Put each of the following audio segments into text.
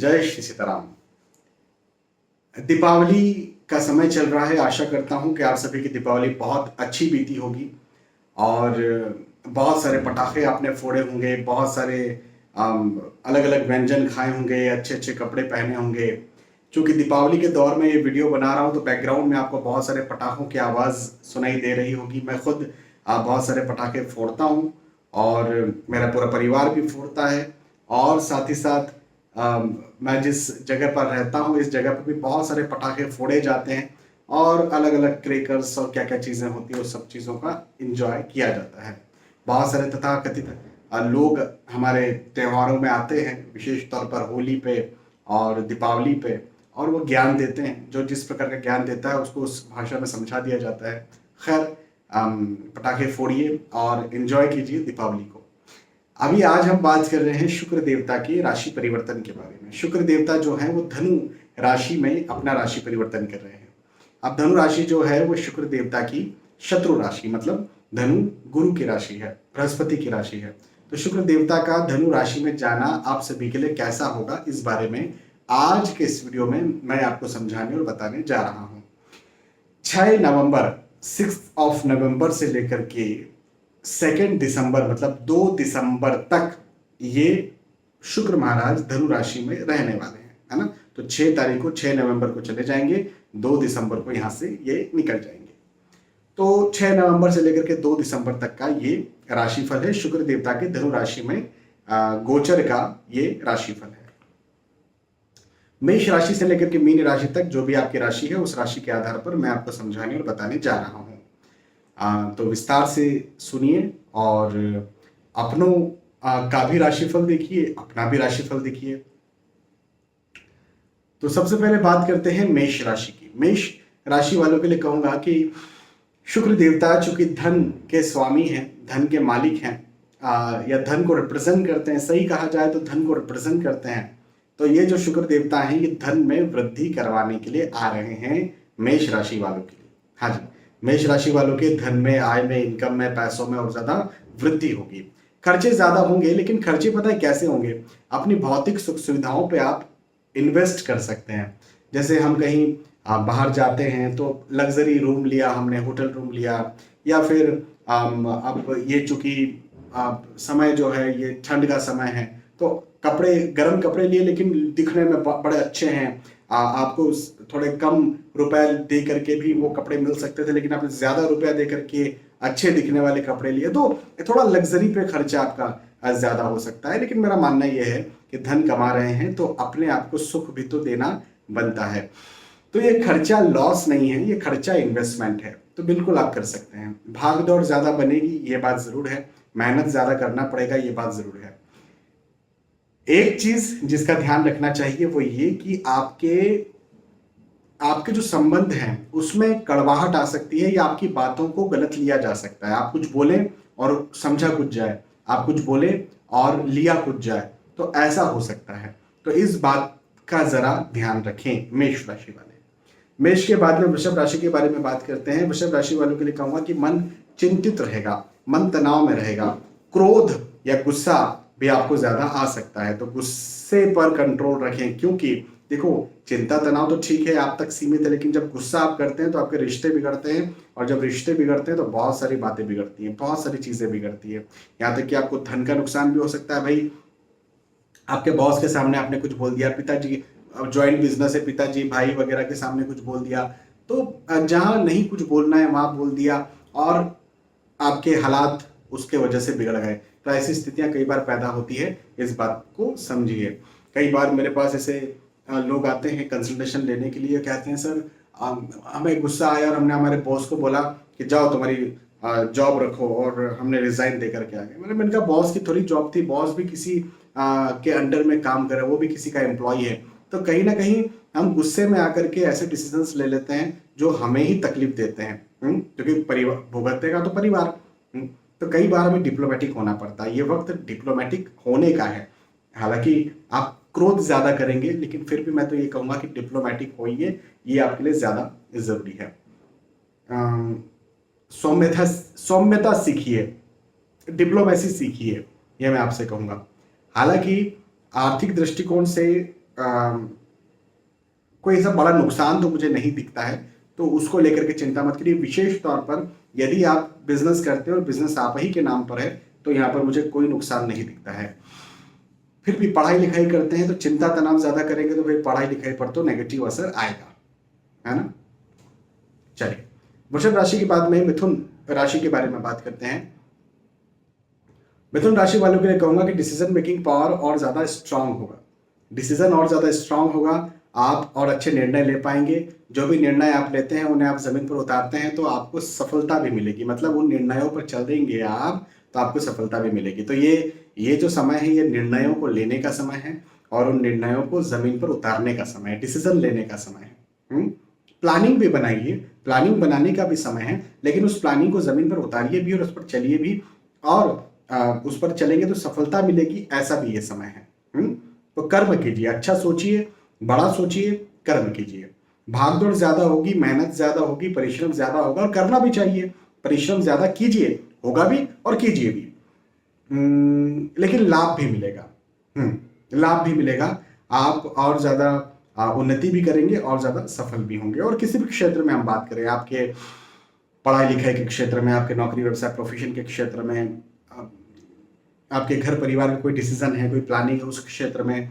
जय श्री सीताराम। दीपावली का समय चल रहा है। आशा करता हूं कि आप सभी की दीपावली बहुत अच्छी बीती होगी और बहुत सारे पटाखे आपने फोड़े होंगे, बहुत सारे अलग अलग व्यंजन खाए होंगे, अच्छे अच्छे कपड़े पहने होंगे। क्योंकि दीपावली के दौर में ये वीडियो बना रहा हूं तो बैकग्राउंड में आपको बहुत सारे पटाखों की आवाज़ सुनाई दे रही होगी। मैं खुद बहुत सारे पटाखे फोड़ता हूं और मेरा पूरा परिवार भी फोड़ता है। और साथ ही साथ मैं जिस जगह पर रहता हूँ इस जगह पर भी बहुत सारे पटाखे फोड़े जाते हैं और अलग अलग क्रैकर्स और क्या क्या चीज़ें होती हैं उस सब चीज़ों का एंजॉय किया जाता है। बहुत सारे तथाकथित लोग हमारे त्योहारों में आते हैं, विशेष तौर पर होली पे और दीपावली पे, और वो ज्ञान देते हैं। जो जिस प्रकार का ज्ञान देता है उसको उस भाषा में समझा दिया जाता है। खैर, पटाखे फोड़िए और एंजॉय कीजिए दीपावली को। अभी आज हम बात कर रहे हैं शुक्र देवता के राशि परिवर्तन के बारे में। शुक्र देवता जो है वो धनु राशि में अपना राशि परिवर्तन कर रहे हैं। अब धनु राशि जो है वो शुक्र देवता की शत्रु राशि, मतलब धनु गुरु की राशि है, बृहस्पति की राशि है। तो शुक्र देवता का धनु राशि में जाना आप सभी के लिए कैसा होगा, इस बारे में आज के इस वीडियो में मैं आपको समझाने और बताने जा रहा हूं। 6 नवंबर 6 नवंबर से लेकर के 2 दिसंबर मतलब 2 दिसंबर तक ये शुक्र महाराज धनु राशि में रहने वाले हैं, है ना। तो 6 तारीख को 6 नवंबर को चले जाएंगे, 2 दिसंबर को यहां से ये निकल जाएंगे। तो 6 नवंबर से लेकर के 2 दिसंबर तक का ये राशिफल है। शुक्र देवता के धनु राशि में गोचर का ये राशिफल है। मेष राशि से लेकर के मीन राशि तक जो भी आपकी राशि है उस राशि के आधार पर मैं आपको समझाने और बताने जा रहा हूं। तो विस्तार से सुनिए और अपनों का भी राशिफल देखिए, अपना भी राशिफल देखिए। तो सबसे पहले बात करते हैं मेष राशि की। मेष राशि वालों के लिए कहूंगा कि शुक्र देवता चूंकि धन के स्वामी हैं, धन के मालिक हैं, या धन को रिप्रेजेंट करते हैं, सही कहा जाए तो धन को रिप्रेजेंट करते हैं। तो ये जो शुक्र देवता हैं ये धन में वृद्धि करवाने के लिए आ रहे हैं मेष राशि वालों के लिए। हाँ जी, मेष राशि वालों के धन में, आय में, इनकम में, पैसों में और ज्यादा वृद्धि होगी। खर्चे ज्यादा होंगे, लेकिन खर्चे पता है कैसे होंगे? अपनी भौतिक सुख सुविधाओं पे आप इन्वेस्ट कर सकते हैं। जैसे हम कहीं बाहर जाते हैं तो लग्जरी रूम लिया हमने, होटल रूम लिया, या फिर अब ये चूंकि समय जो है ये ठंड का समय है तो कपड़े, गर्म कपड़े लिए लेकिन दिखने में बड़े अच्छे हैं। आपको थोड़े कम रुपए दे करके भी वो कपड़े मिल सकते थे, लेकिन आपने ज्यादा रुपया दे करके अच्छे दिखने वाले कपड़े लिए, तो थोड़ा लग्जरी पे खर्चा आपका ज्यादा हो सकता है। लेकिन मेरा मानना यह है कि धन कमा रहे हैं तो अपने आप को सुख भी तो देना बनता है। तो ये खर्चा लॉस नहीं है, ये खर्चा इन्वेस्टमेंट है, तो बिल्कुल आप कर सकते हैं। भाग दौड़ ज्यादा बनेगी, ये बात जरूर है। मेहनत ज्यादा करना पड़ेगा, ये बात जरूर है। एक चीज जिसका ध्यान रखना चाहिए वो ये कि आपके जो संबंध हैं उसमें कड़वाहट आ सकती है, या आपकी बातों को गलत लिया जा सकता है। आप कुछ बोले और समझा कुछ जाए, आप कुछ बोले और लिया कुछ जाए, तो ऐसा हो सकता है। तो इस बात का जरा ध्यान रखें मेष राशि वाले। मेष के बाद में वृषभ राशि के बारे में बात करते हैं। वृषभ राशि वालों के लिए कहूंगा कि मन चिंतित रहेगा, मन तनाव में रहेगा, क्रोध या गुस्सा भी आपको ज्यादा आ सकता है। तो गुस्से पर कंट्रोल रखें, क्योंकि देखो चिंता तनाव तो ठीक है, आप तक सीमित है, लेकिन जब गुस्सा आप करते हैं तो आपके रिश्ते बिगड़ते हैं, और जब रिश्ते बिगड़ते हैं तो बहुत सारी बातें बिगड़ती हैं, बहुत सारी चीजें बिगड़ती है। यहाँ तक कि आपको धन का नुकसान भी हो सकता है। भाई आपके बॉस के सामने आपने कुछ बोल दिया, पिताजी, ज्वाइंट बिजनेस है, पिताजी भाई वगैरह के सामने कुछ बोल दिया, तो जहां नहीं कुछ बोलना है वहां बोल दिया और आपके हालात उसके वजह से बिगड़ गए। तो ऐसी स्थितियां कई बार पैदा होती है, इस बात को समझिए। कई बार मेरे पास ऐसे लोग आते हैं कंसल्टेशन लेने के लिए, कहते हैं सर हमें गुस्सा आया और हमने हमारे बॉस को बोला कि जाओ तुम्हारी जॉब रखो, और हमने रिजाइन दे करके आ गए। मैंने कहा बॉस की थोड़ी जॉब थी, बॉस भी किसी के अंडर में काम करे, वो भी किसी का एम्प्लॉय है। तो कहीं ना कहीं हम गुस्से में आकर के ऐसे डिसीजंस ले लेते हैं जो हमें ही तकलीफ देते हैं, क्योंकि परिवार भुगतेगा तो परिवार। तो कई बार हमें डिप्लोमेटिक होना पड़ता है, ये वक्त डिप्लोमेटिक होने का है। हालांकि आप क्रोध ज्यादा करेंगे, लेकिन फिर भी मैं तो ये कहूंगा कि डिप्लोमेटिक होइए, ये आपके लिए ज्यादा जरूरी है। सौम्यता सीखिए, डिप्लोमेसी सीखिए, ये मैं आपसे कहूंगा। हालांकि आर्थिक दृष्टिकोण से कोई ऐसा बड़ा नुकसान तो मुझे नहीं दिखता है, तो उसको लेकर के चिंता मत करिए। विशेष तौर पर यदि आप बिजनेस करते हो और बिजनेस आप ही के नाम पर है, तो यहाँ पर मुझे कोई नुकसान नहीं दिखता है। फिर भी पढ़ाई लिखाई करते हैं तो चिंता तनाव ज्यादा करेंगे तो भाई पढ़ाई लिखाई पर तो नेगेटिव असर आएगा, है ना। चलिए, वृषभ राशि के बाद में मिथुन राशि के बारे में बात करते हैं। मिथुन राशि वालों के लिए कहूंगा कि डिसीजन मेकिंग पावर और ज्यादा स्ट्रांग होगा, डिसीजन और ज्यादा स्ट्रांग होगा, आप और अच्छे निर्णय ले पाएंगे। जो भी निर्णय आप लेते हैं उन्हें आप जमीन पर उतारते हैं तो आपको सफलता भी मिलेगी, मतलब उन निर्णयों पर चल देंगे आप तो आपको सफलता भी मिलेगी। तो ये जो समय है ये निर्णयों को लेने का समय है और उन निर्णयों को जमीन पर उतारने का समय है, डिसीजन लेने का समय है। प्लानिंग भी बनाइए, प्लानिंग बनाने का भी समय है, लेकिन उस प्लानिंग को जमीन पर उतारिए भी और उस पर चलिए भी, और उस पर चलेंगे तो सफलता मिलेगी, ऐसा भी ये समय है। तो कर्म कीजिए, अच्छा सोचिए, बड़ा सोचिए, कर्म कीजिए। भागदौड़ ज्यादा होगी, मेहनत ज्यादा होगी, परिश्रम ज्यादा होगा और करना भी चाहिए। परिश्रम ज्यादा कीजिए, होगा भी और कीजिए भी, लेकिन लाभ भी मिलेगा। लाभ भी मिलेगा, आप और ज्यादा उन्नति भी करेंगे और ज्यादा सफल भी होंगे। और किसी भी क्षेत्र में हम बात करें, आपके पढ़ाई लिखाई के क्षेत्र में, आपके नौकरी व्यवसाय प्रोफेशन के क्षेत्र में, आपके घर परिवार में कोई डिसीजन है, कोई प्लानिंग है, उस क्षेत्र में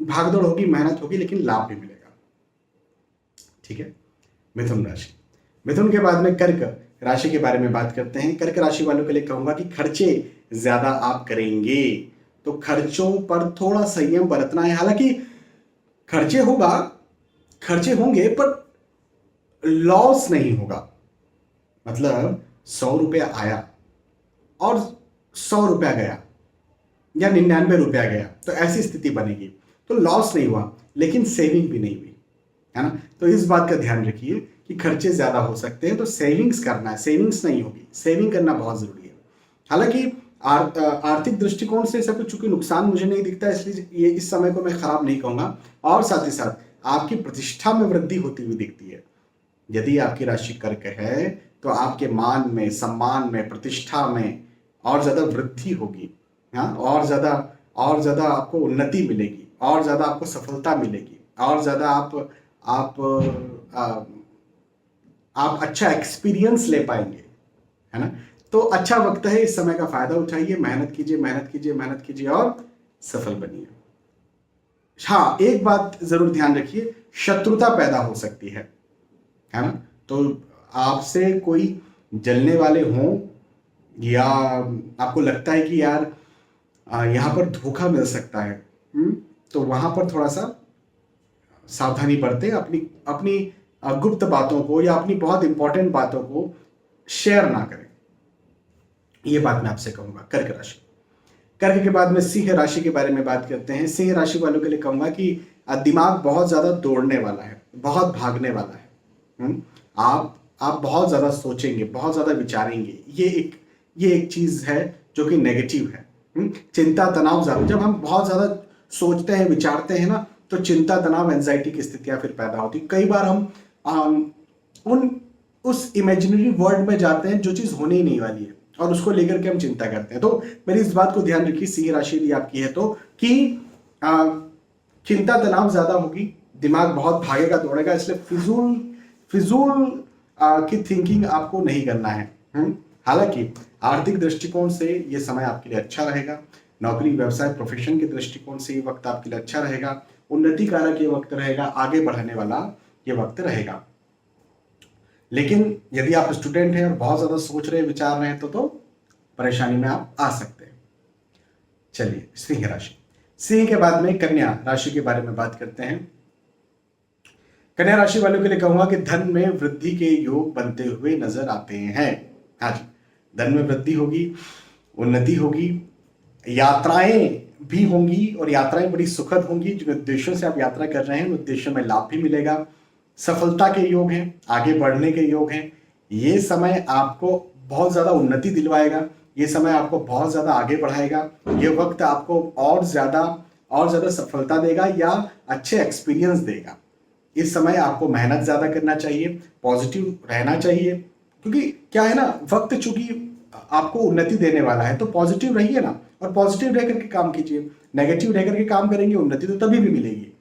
भागदौड़ होगी, मेहनत होगी, लेकिन लाभ भी मिलेगा। ठीक है। मिथुन राशि, मिथुन के बाद में कर्क राशि के बारे में बात करते हैं। कर्क राशि वालों के लिए कहूंगा कि खर्चे ज्यादा आप करेंगे, तो खर्चों पर थोड़ा संयम बरतना है। हालांकि खर्चे होंगे पर लॉस नहीं होगा, मतलब 100 रुपया आया और 100 रुपया गया या 99 रुपया गया, तो ऐसी स्थिति बनेगी, तो लॉस नहीं हुआ लेकिन सेविंग भी नहीं हुई, है ना। तो इस बात का ध्यान रखिए कि खर्चे ज्यादा हो सकते हैं, तो सेविंग्स करना है, सेविंग्स नहीं होगी, सेविंग करना बहुत जरूरी है। हालांकि आर्थिक दृष्टिकोण से ऐसा कुछ चूंकि नुकसान मुझे नहीं दिखता, इसलिए ये इस समय को मैं खराब नहीं कहूंगा। और साथ ही साथ आपकी प्रतिष्ठा में वृद्धि होती हुई दिखती है। यदि आपकी राशि कर्क है तो आपके मान में, सम्मान में, प्रतिष्ठा में और ज्यादा वृद्धि होगी, हाँ, और ज्यादा आपको उन्नति मिलेगी, और ज्यादा आपको सफलता मिलेगी, और ज्यादा आप अच्छा एक्सपीरियंस ले पाएंगे, है ना। तो अच्छा वक्त है, इस समय का फायदा उठाइए, मेहनत कीजिए, मेहनत कीजिए, मेहनत कीजिए और सफल बनिए। हाँ, एक बात जरूर ध्यान रखिए, शत्रुता पैदा हो सकती है ना। तो आपसे कोई जलने वाले हों या आपको लगता है कि यार यहाँ पर धोखा मिल सकता है, तो वहां पर थोड़ा सा सावधानी बरतें। अपनी गुप्त बातों को या अपनी बहुत इंपॉर्टेंट बातों को शेयर ना करें, ये बात मैं आपसे कहूंगा। कर्क राशि, कर्क के बाद में सिंह राशि के बारे में बात करते हैं। सिंह राशि वालों के लिए कहूंगा कि दिमाग बहुत ज्यादा दौड़ने वाला है, बहुत भागने वाला है। आप बहुत ज्यादा सोचेंगे, बहुत ज्यादा विचारेंगे, ये एक चीज है जो कि नेगेटिव है। चिंता तनाव ज्यादा, जब हम बहुत ज्यादा सोचते हैं, विचारते हैं ना, तो चिंता तनाव एंजाइटी की स्थितियां फिर पैदा होती। कई बार हम उस इमेजिनरी वर्ल्ड में जाते हैं जो चीज होने ही नहीं वाली है और उसको लेकर के हम चिंता करते हैं। तो मेरी इस बात को ध्यान रखिए, सिंह राशि यदि आपकी है तो, कि चिंता तनाव ज्यादा होगी, दिमाग बहुत भागेगा दौड़ेगा, इसलिए फिजूल की थिंकिंग आपको नहीं करना है। हालांकि आर्थिक दृष्टिकोण से ये समय आपके लिए अच्छा रहेगा, नौकरी व्यवसाय प्रोफेशन के दृष्टिकोण से ये वक्त आपके लिए अच्छा रहेगा, उन्नति कारक ये वक्त रहेगा, आगे बढ़ाने वाला ये वक्त रहेगा। लेकिन यदि आप स्टूडेंट हैं और बहुत ज्यादा सोच रहे विचार रहे हैं तो परेशानी में आप आ सकते हैं। चलिए, सिंह राशि, सिंह के बाद में कन्या राशि के बारे में बात करते हैं। कन्या राशि वालों के लिए कहूंगा कि धन में वृद्धि के योग बनते हुए नजर आते हैं। हाँ जी, धन में वृद्धि होगी, उन्नति होगी, यात्राएं भी होंगी और यात्राएं बड़ी सुखद होंगी। जो उद्देश्यों से आप यात्रा कर रहे हैं उन उद्देश्यों में लाभ भी मिलेगा, सफलता के योग हैं, आगे बढ़ने के योग हैं। ये समय आपको बहुत ज्यादा उन्नति दिलवाएगा, ये समय आपको बहुत ज्यादा आगे बढ़ाएगा, ये वक्त आपको और ज्यादा सफलता देगा या अच्छे एक्सपीरियंस देगा। इस समय आपको मेहनत ज्यादा करना चाहिए, पॉजिटिव रहना चाहिए, क्योंकि क्या है ना, वक्त चूंकि आपको उन्नति देने वाला है, तो पॉजिटिव रहिए ना, और पॉजिटिव रह करके काम कीजिए। नेगेटिव रह करके काम करेंगे, उन्नति तो तभी भी मिलेगी,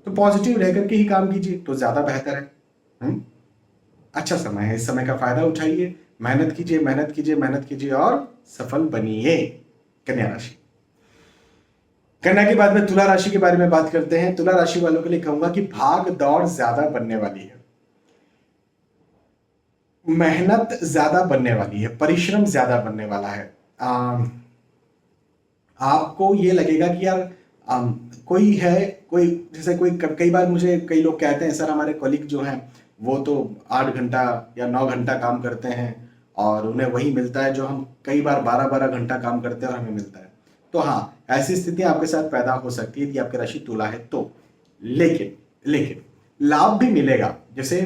तो पॉजिटिव रह करके ही काम कीजिए तो ज्यादा बेहतर है। अच्छा समय है, इस समय का फायदा उठाइए, मेहनत कीजिए, मेहनत कीजिए, मेहनत कीजिए और सफल बनिए। कन्या राशि। कन्या के बाद में तुला राशि के बारे में बात करते हैं। तुला राशि वालों के लिए कहूंगा कि भाग दौड़ ज्यादा बनने वाली है, मेहनत ज्यादा बनने वाली है, परिश्रम ज्यादा बनने वाला है। आपको ये लगेगा कि यार कोई है, कोई जैसे कोई कई बार मुझे कई लोग कहते हैं सर हमारे कलीग जो हैं वो तो 8 घंटा या 9 घंटा काम करते हैं और उन्हें वही मिलता है जो हम कई बार 12-12 घंटा काम करते हैं और हमें मिलता है। तो हाँ, ऐसी स्थिति आपके साथ पैदा हो सकती है कि आपकी राशि तुला है तो, लेकिन लेकिन लाभ भी मिलेगा। जैसे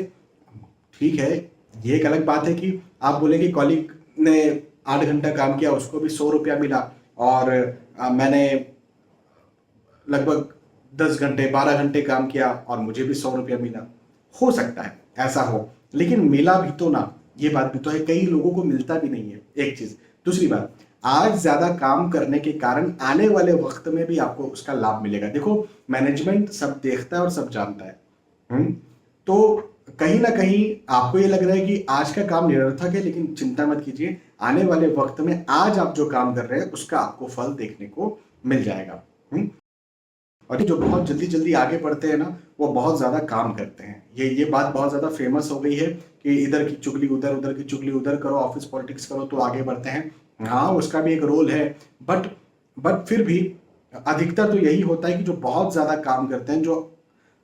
ठीक है, ये एक अलग बात है कि आप बोले कि कॉलीग ने 8 घंटा काम किया, उसको भी 100 रुपया मिला और मैंने लगभग 10 घंटे 12 घंटे काम किया और मुझे भी 100 रुपया मिला। हो सकता है ऐसा हो, लेकिन मिला भी तो ना, ये बात भी तो है, कई लोगों को मिलता भी नहीं है, एक चीज। दूसरी बात, आज ज्यादा काम करने के कारण आने वाले वक्त में भी आपको उसका लाभ मिलेगा। देखो, मैनेजमेंट सब देखता है और सब जानता है। तो कहीं ना कहीं आपको ये लग रहा है कि आज का काम निरर्थक है, लेकिन चिंता मत कीजिए, आने वाले वक्त में आज आप जो काम कर रहे हैं उसका आपको फल देखने को मिल जाएगा। और जो बहुत जल्दी जल्दी आगे बढ़ते हैं ना, वो बहुत ज्यादा काम करते हैं। ये बात बहुत ज्यादा फेमस हो गई है कि इधर की चुगली उधर, उधर की चुगली उधर करो, ऑफिस पॉलिटिक्स करो तो आगे बढ़ते हैं। हाँ, उसका भी एक रोल है, बट फिर भी अधिकतर तो यही होता है कि जो बहुत ज्यादा काम करते हैं, जो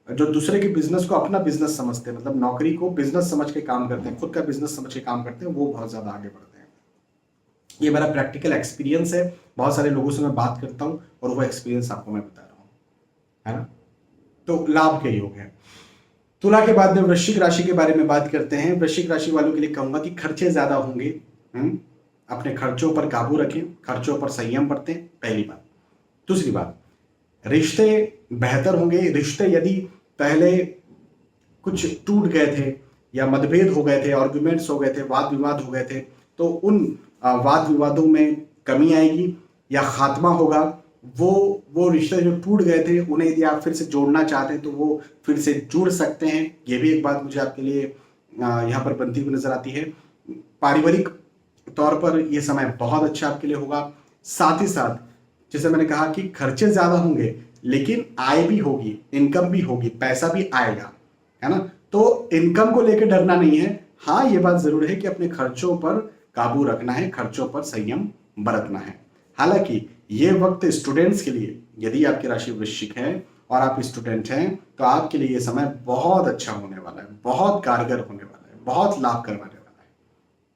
जो दूसरे के बिजनेस को अपना बिजनेस समझते हैं, मतलब नौकरी को बिजनेस समझ के काम करते हैं, खुद का बिजनेस समझ के काम करते हैं, वो बहुत ज्यादा आगे बढ़ते हैं। ये मेरा प्रैक्टिकल एक्सपीरियंस है, बहुत सारे लोगों से मैं बात करता हूँ और वो एक्सपीरियंस आपको मैं बता रहा हूँ, है ना। तो लाभ के योग है। तुला के बाद में वृश्चिक राशि के बारे में बात करते हैं। वृश्चिक राशि वालों के लिए कहूंगा कि खर्चे ज्यादा होंगे। अपने खर्चों पर काबू रखें, खर्चों पर संयम बरतें, पहली बात। दूसरी बात, रिश्ते बेहतर होंगे। रिश्ते यदि पहले कुछ टूट गए थे या मतभेद हो गए थे, आर्गुमेंट्स हो गए थे, वाद विवाद हो गए थे, तो उन वाद विवादों में कमी आएगी या खात्मा होगा। वो रिश्ते जो टूट गए थे उन्हें यदि आप फिर से जोड़ना चाहते हैं तो वो फिर से जुड़ सकते हैं। ये भी एक बात मुझे आपके लिए यहाँ पर बनती हुई नजर आती है। पारिवारिक तौर पर यह समय बहुत अच्छा आपके लिए होगा। साथ ही साथ जैसे मैंने कहा कि खर्चे ज्यादा होंगे लेकिन आय भी होगी, इनकम भी होगी, पैसा भी आएगा, है ना। तो इनकम को लेकर डरना नहीं है। हाँ, ये बात जरूर है कि अपने खर्चों पर काबू रखना है, खर्चों पर संयम बरतना है। हालांकि ये वक्त स्टूडेंट्स के लिए, यदि आपकी राशि वृश्चिक है और आप स्टूडेंट हैं, तो आपके लिए ये समय बहुत अच्छा होने वाला है, बहुत कारगर होने वाला है, बहुत लाभ करवाने वाला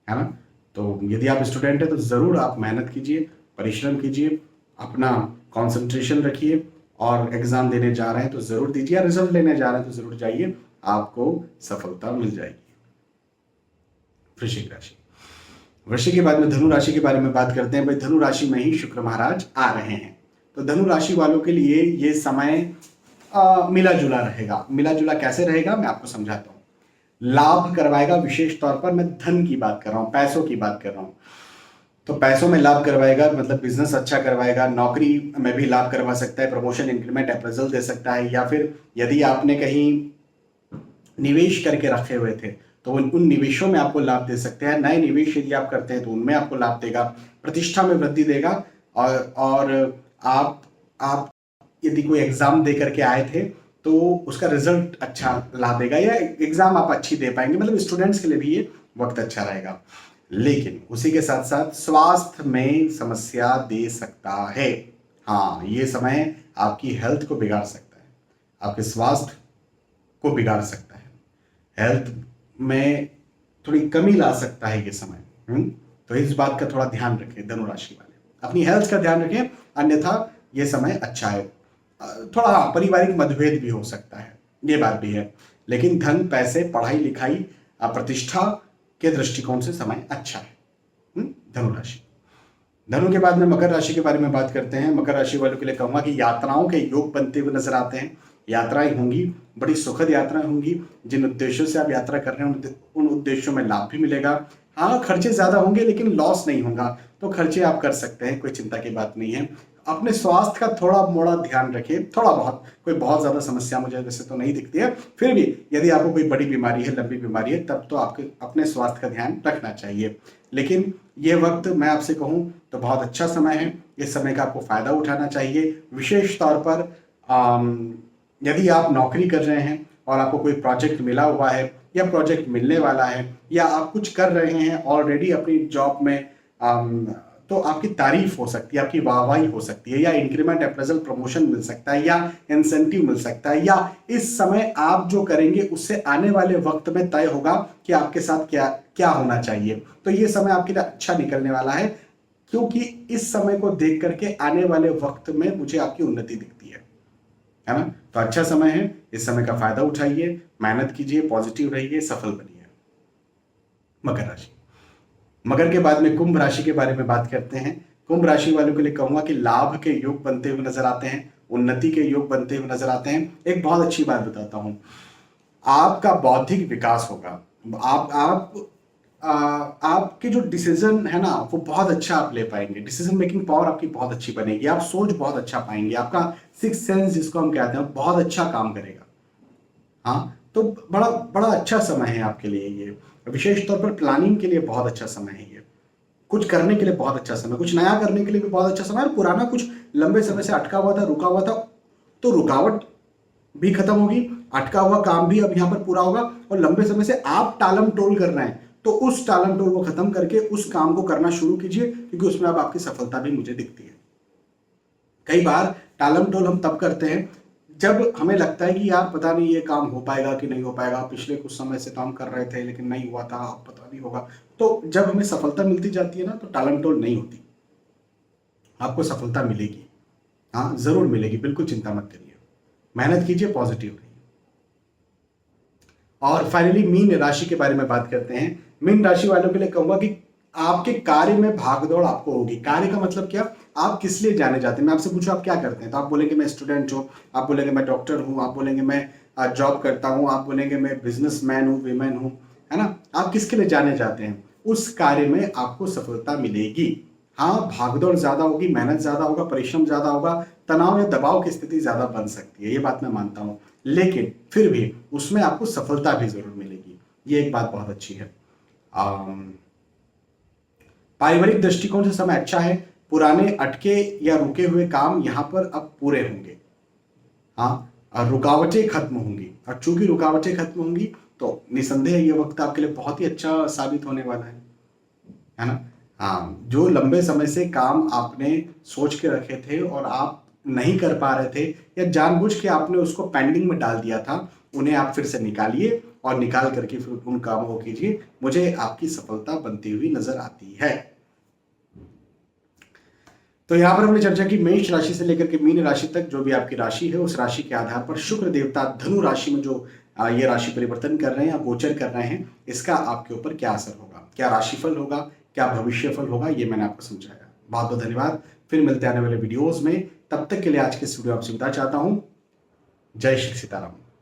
है ना। तो यदि आप स्टूडेंट हैं तो जरूर आप मेहनत कीजिए, परिश्रम कीजिए, अपना कंसंट्रेशन रखिए और एग्जाम देने जा रहे हैं तो जरूर दीजिए, रिजल्ट लेने जा रहे हैं तो जरूर जाइए, आपको सफलता मिल जाएगी। वृश्चिक राशि। वृश्चिक के बाद में धनु राशि के बारे में बात करते हैं। भाई, धनु राशि में ही शुक्र महाराज आ रहे हैं, तो धनु राशि वालों के लिए ये समय मिला जुला रहेगा। मिला जुला कैसे रहेगा मैं आपको समझाता हूँ। लाभ करवाएगा, विशेष तौर पर मैं धन की बात कर रहा हूँ, पैसों की बात कर रहा हूँ। तो पैसों में लाभ करवाएगा, मतलब बिजनेस अच्छा करवाएगा, नौकरी में भी लाभ करवा सकता है, प्रमोशन, इंक्रीमेंट, अप्रेजल दे सकता है, या फिर यदि आपने कहीं निवेश करके रखे हुए थे तो उन निवेशों में आपको लाभ दे सकते हैं। नए निवेश यदि आप करते हैं तो उनमें आपको लाभ देगा, प्रतिष्ठा में वृद्धि देगा। और आप यदि कोई एग्जाम दे करके आए थे तो उसका रिजल्ट अच्छा ला देगा, या एग्जाम आप अच्छी दे पाएंगे। मतलब स्टूडेंट्स के लिए भी ये वक्त अच्छा रहेगा। लेकिन उसी के साथ साथ स्वास्थ्य में समस्या दे सकता है। हाँ, ये समय आपकी हेल्थ को बिगाड़ सकता है, आपके स्वास्थ्य को बिगाड़ सकता है, हेल्थ में थोड़ी कमी ला सकता है ये समय। तो इस बात का थोड़ा ध्यान रखें धनु राशि वाले, अपनी हेल्थ का ध्यान रखें, अन्यथा ये समय अच्छा है। थोड़ा हाँ, पारिवारिक मतभेद भी हो सकता है, ये बात भी है, लेकिन धन, पैसे, पढ़ाई लिखाई, प्रतिष्ठा के दृष्टिकोण से समय अच्छा है। धनु राशि। धनु के बाद में मकर राशि के बारे में बात करते हैं। मकर राशि वालों के लिए कहूंगा कि यात्राओं के योग बनते हुए नजर आते हैं। यात्राएं होंगी, बड़ी सुखद यात्राएं होंगी। जिन उद्देश्यों से आप यात्रा कर रहे हैं उन उद्देश्यों में लाभ भी मिलेगा। हाँ, खर्चे ज्यादा होंगे लेकिन लॉस नहीं होगा, तो खर्चे आप कर सकते हैं, कोई चिंता की बात नहीं है। अपने स्वास्थ्य का थोड़ा मोड़ा ध्यान रखिए, थोड़ा बहुत, कोई बहुत ज़्यादा समस्या मुझे वैसे तो नहीं दिखती है, फिर भी यदि आपको कोई बड़ी बीमारी है, लंबी बीमारी है, तब तो आपके अपने स्वास्थ्य का ध्यान रखना चाहिए। लेकिन ये वक्त मैं आपसे कहूँ तो बहुत अच्छा समय है, इस समय का आपको फ़ायदा उठाना चाहिए। विशेष तौर पर यदि आप नौकरी कर रहे हैं और आपको कोई प्रोजेक्ट मिला हुआ है या प्रोजेक्ट मिलने वाला है, या आप कुछ कर रहे हैं ऑलरेडी अपनी जॉब में, तो आपकी तारीफ हो सकती है, आपकी वाहवाही हो सकती है, या इंक्रीमेंट, अप्रेजल, प्रमोशन मिल सकता है, या इंसेंटिव मिल सकता है, या इस समय आप जो करेंगे उससे आने वाले वक्त में तय होगा कि आपके साथ क्या क्या होना चाहिए। तो ये समय आपके लिए अच्छा निकलने वाला है, क्योंकि इस समय को देख करके आने वाले वक्त में मुझे आपकी उन्नति दिखती है ना। तो अच्छा समय है, इस समय का फायदा उठाइए, मेहनत कीजिए, पॉजिटिव रहिए, सफल बनिए। मकर राशि। मकर के बाद में कुंभ राशि के बारे में बात करते हैं। कुंभ राशि वालों के लिए कहूंगा कि लाभ के योग बनते हुए नजर आते हैं, उन्नति के योग बनते हुए नजर आते हैं। एक बहुत अच्छी बात बताता हूं, आपका बौद्धिक विकास होगा। आपके जो डिसीजन है ना, वो बहुत अच्छा आप ले पाएंगे। डिसीजन मेकिंग पावर आपकी बहुत अच्छी बनेगी, आप सोच बहुत अच्छा पाएंगे, आपका सिक्स सेंस जिसको हम कहते हैं बहुत अच्छा काम करेगा। हाँ, तो बड़ा बड़ा अच्छा समय है आपके लिए ये। विशेष तौर पर प्लानिंग के लिए बहुत अच्छा समय है ये, कुछ करने के लिए बहुत अच्छा समय, कुछ नया करने के लिए भी बहुत अच्छा समय, और पुराना कुछ लंबे समय से अटका हुआ था, रुका हुआ था, तो रुकावट भी खत्म होगी, अटका हुआ काम भी अब यहां पर पूरा होगा, और लंबे समय से आप टालम टोल कर रहे हैं तो उस टालम टोल को खत्म करके उस काम को करना शुरू कीजिए, क्योंकि उसमें अब आपकी सफलता भी मुझे दिखती है। कई बार टालम टोल हम तब करते हैं जब हमें लगता है कि यार पता नहीं ये काम हो पाएगा कि नहीं हो पाएगा, पिछले कुछ समय से काम कर रहे थे लेकिन नहीं हुआ था, अब पता नहीं होगा। तो जब हमें सफलता मिलती जाती है ना, तो टालम टोल नहीं होती, आपको सफलता मिलेगी। हाँ, जरूर मिलेगी, बिल्कुल चिंता मत करिए, मेहनत कीजिए, पॉजिटिव रहिए। और फाइनली मीन राशि के बारे में बात करते हैं। मीन राशि वालों के लिए कहूंगा कि आपके कार्य में भागदौड़ आपको होगी। कार्य का मतलब क्या, आप किस लिए जाने जाते हैं। मैं आपसे पूछूं आप क्या करते हैं, तो आप बोलेंगे मैं स्टूडेंट हूं, आप बोलेंगे मैं डॉक्टर हूं, आप बोलेंगे मैं जॉब करता हूं, आप बोलेंगे मैं बिजनेसमैन हूं, वीमेन हूं, है ना। आप किसके लिए जाने जाते हैं, उस कार्य में आपको सफलता मिलेगी। हाँ, भागदौड़ ज्यादा होगी, मेहनत ज्यादा होगा, परिश्रम ज्यादा होगा, तनाव या दबाव की स्थिति ज्यादा बन सकती है, ये बात मैं मानता हूं, लेकिन फिर भी उसमें आपको सफलता भी जरूर मिलेगी, ये एक बात बहुत अच्छी है। पारिवारिक दृष्टिकोण से समय अच्छा है, पुराने अटके या रुके हुए काम यहां पर अब पूरे होंगे। हाँ, और रुकावटें खत्म होंगी, और चूंकि रुकावटें खत्म होंगी तो निसंदेह ये वक्त आपके लिए बहुत ही अच्छा साबित होने वाला है ना। हाँ, जो लंबे समय से काम आपने सोच के रखे थे और आप नहीं कर पा रहे थे, या जानबूझ के आपने उसको पेंडिंग में डाल दिया था, उन्हें आप फिर से निकालिए और निकाल करके फिर उन कामों को कीजिए, मुझे आपकी सफलता बनती हुई नजर आती है। तो यहां पर हमने चर्चा की मेष राशि से लेकर के मीन राशि तक, जो भी आपकी राशि है उस राशि के आधार पर शुक्र देवता धनु राशि में जो ये राशि परिवर्तन कर रहे हैं या गोचर कर रहे हैं, इसका आपके ऊपर क्या असर होगा, क्या राशिफल होगा, क्या भविष्यफल होगा, ये मैंने आपको समझाया। बहुत बहुत धन्यवाद, फिर मिलते आने वाले वीडियोज में, तब तक के लिए आज के स्टूडियो आपसे विदा चाहता हूं। जय श्री सीताराम।